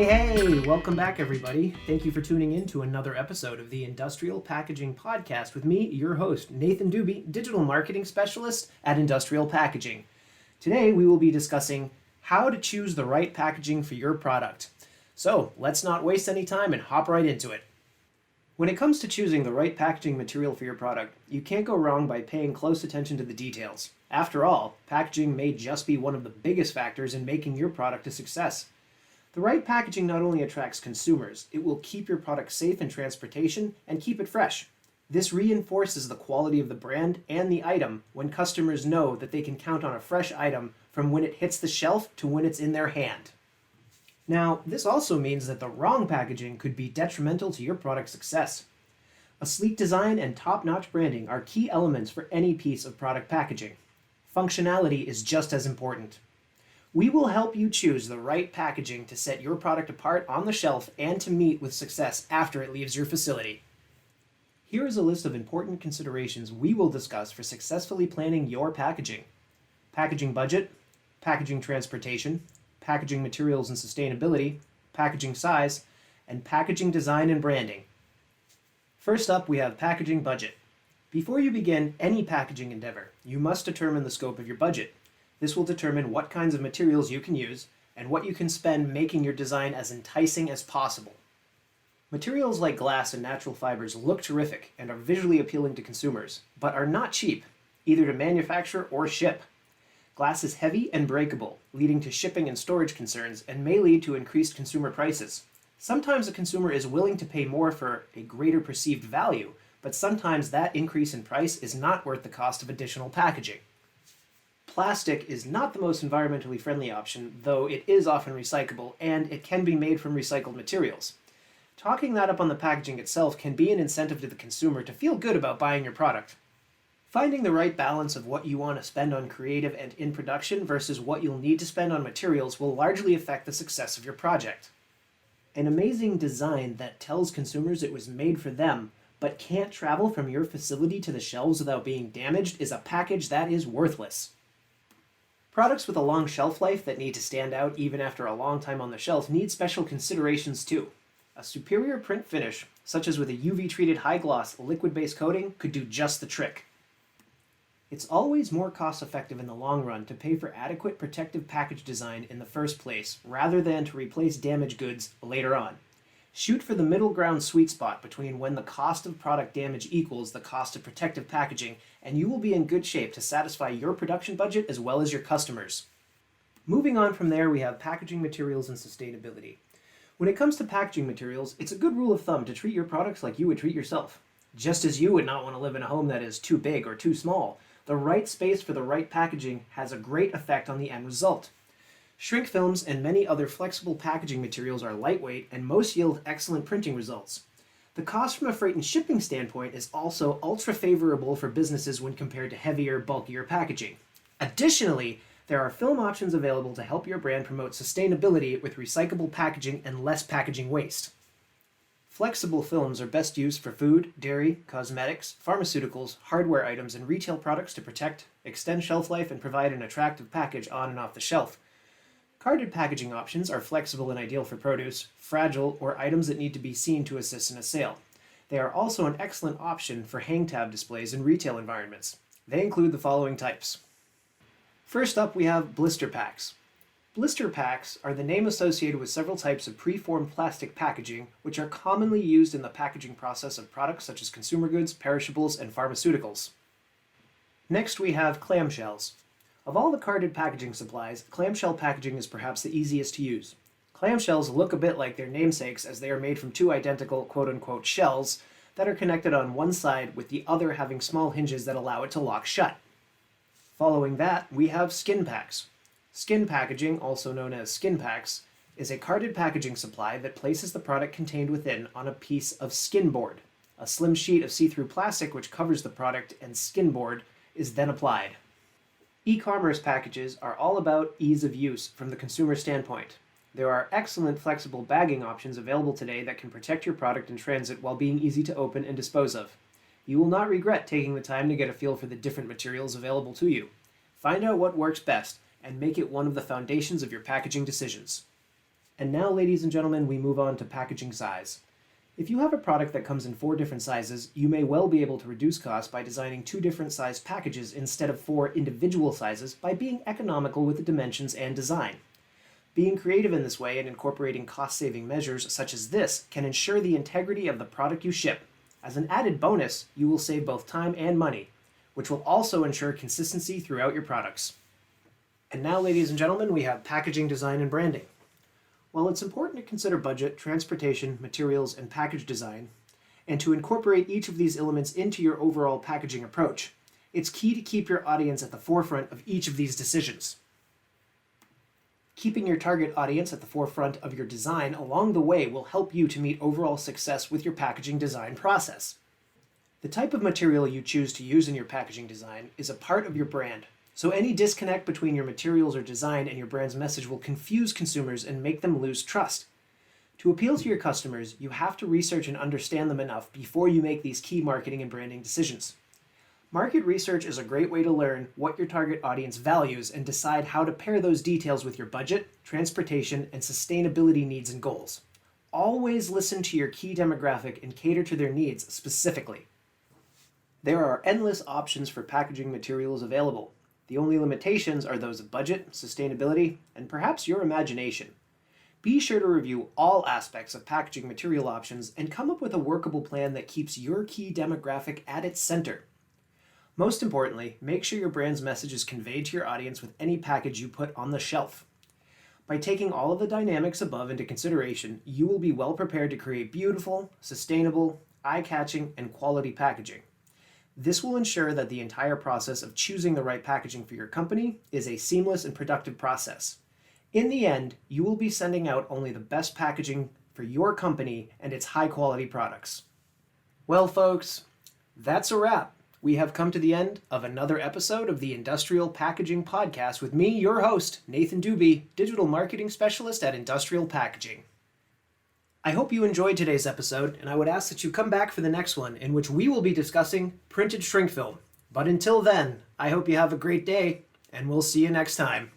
Hey, welcome back, everybody. Thank you for tuning in to another episode of the Industrial Packaging Podcast with me, your host, Nathan Dube, Digital Marketing Specialist at Industrial Packaging. Today, we will be discussing how to choose the right packaging for your product. So, let's not waste any time and hop right into it. When it comes to choosing the right packaging material for your product, you can't go wrong by paying close attention to the details. After all, packaging may just be one of the biggest factors in making your product a success. The right packaging not only attracts consumers, it will keep your product safe in transportation and keep it fresh. This reinforces the quality of the brand and the item when customers know that they can count on a fresh item from when it hits the shelf to when it's in their hand. Now, this also means that the wrong packaging could be detrimental to your product's success. A sleek design and top-notch branding are key elements for any piece of product packaging. Functionality is just as important. We will help you choose the right packaging to set your product apart on the shelf and to meet with success after it leaves your facility. Here is a list of important considerations we will discuss for successfully planning your packaging. Packaging budget, packaging transportation, packaging materials and sustainability, packaging size, and packaging design and branding. First up, we have packaging budget. Before you begin any packaging endeavor, you must determine the scope of your budget. This will determine what kinds of materials you can use and what you can spend making your design as enticing as possible. Materials like glass and natural fibers look terrific and are visually appealing to consumers, but are not cheap, either to manufacture or ship. Glass is heavy and breakable, leading to shipping and storage concerns, and may lead to increased consumer prices. Sometimes a consumer is willing to pay more for a greater perceived value, but sometimes that increase in price is not worth the cost of additional packaging. Plastic is not the most environmentally friendly option, though it is often recyclable, and it can be made from recycled materials. Talking that up on the packaging itself can be an incentive to the consumer to feel good about buying your product. Finding the right balance of what you want to spend on creative and in production versus what you'll need to spend on materials will largely affect the success of your project. An amazing design that tells consumers it was made for them, but can't travel from your facility to the shelves without being damaged is a package that is worthless. Products with a long shelf life that need to stand out even after a long time on the shelf need special considerations too. A superior print finish, such as with a UV-treated high-gloss liquid-based coating, could do just the trick. It's always more cost-effective in the long run to pay for adequate protective package design in the first place, rather than to replace damaged goods later on. Shoot for the middle ground sweet spot between when the cost of product damage equals the cost of protective packaging, and you will be in good shape to satisfy your production budget as well as your customers. Moving on from there, we have packaging materials and sustainability. When it comes to packaging materials, it's a good rule of thumb to treat your products like you would treat yourself. Just as you would not want to live in a home that is too big or too small, the right space for the right packaging has a great effect on the end result. Shrink films and many other flexible packaging materials are lightweight and most yield excellent printing results. The cost from a freight and shipping standpoint is also ultra favorable for businesses when compared to heavier, bulkier packaging. Additionally, there are film options available to help your brand promote sustainability with recyclable packaging and less packaging waste. Flexible films are best used for food, dairy, cosmetics, pharmaceuticals, hardware items, and retail products to protect, extend shelf life, and provide an attractive package on and off the shelf. Carded packaging options are flexible and ideal for produce, fragile, or items that need to be seen to assist in a sale. They are also an excellent option for hang tab displays in retail environments. They include the following types. First up, we have blister packs. Blister packs are the name associated with several types of pre-formed plastic packaging, which are commonly used in the packaging process of products such as consumer goods, perishables, and pharmaceuticals. Next, we have clamshells. Of all the carded packaging supplies, clamshell packaging is perhaps the easiest to use. Clamshells look a bit like their namesakes as they are made from two identical quote-unquote shells that are connected on one side with the other having small hinges that allow it to lock shut. Following that, we have skin packs. Skin packaging, also known as skin packs, is a carded packaging supply that places the product contained within on a piece of skin board. A slim sheet of see-through plastic which covers the product and skin board is then applied. E-commerce packages are all about ease of use from the consumer standpoint. There are excellent flexible bagging options available today that can protect your product in transit while being easy to open and dispose of. You will not regret taking the time to get a feel for the different materials available to you. Find out what works best and make it one of the foundations of your packaging decisions. And now, ladies and gentlemen, we move on to packaging size. If you have a product that comes in 4 different sizes, you may well be able to reduce costs by designing 2 different size packages instead of 4 individual sizes by being economical with the dimensions and design. Being creative in this way and incorporating cost-saving measures such as this can ensure the integrity of the product you ship. As an added bonus, you will save both time and money, which will also ensure consistency throughout your products. And now, ladies and gentlemen, we have packaging design and branding. While it's important to consider budget, transportation, materials, and package design, and to incorporate each of these elements into your overall packaging approach, it's key to keep your audience at the forefront of each of these decisions. Keeping your target audience at the forefront of your design along the way will help you to meet overall success with your packaging design process. The type of material you choose to use in your packaging design is a part of your brand. So any disconnect between your materials or design and your brand's message will confuse consumers and make them lose trust. To appeal to your customers, you have to research and understand them enough before you make these key marketing and branding decisions. Market research is a great way to learn what your target audience values and decide how to pair those details with your budget, transportation, and sustainability needs and goals. Always listen to your key demographic and cater to their needs specifically. There are endless options for packaging materials available. The only limitations are those of budget, sustainability, and perhaps your imagination. Be sure to review all aspects of packaging material options and come up with a workable plan that keeps your key demographic at its center. Most importantly, make sure your brand's message is conveyed to your audience with any package you put on the shelf. By taking all of the dynamics above into consideration, you will be well prepared to create beautiful, sustainable, eye-catching, and quality packaging. This will ensure that the entire process of choosing the right packaging for your company is a seamless and productive process. In the end, you will be sending out only the best packaging for your company and its high-quality products. Well, folks, that's a wrap. We have come to the end of another episode of the Industrial Packaging Podcast with me, your host, Nathan Dube, Digital Marketing Specialist at Industrial Packaging. I hope you enjoyed today's episode, and I would ask that you come back for the next one, in which we will be discussing printed shrink film. But until then, I hope you have a great day, and we'll see you next time.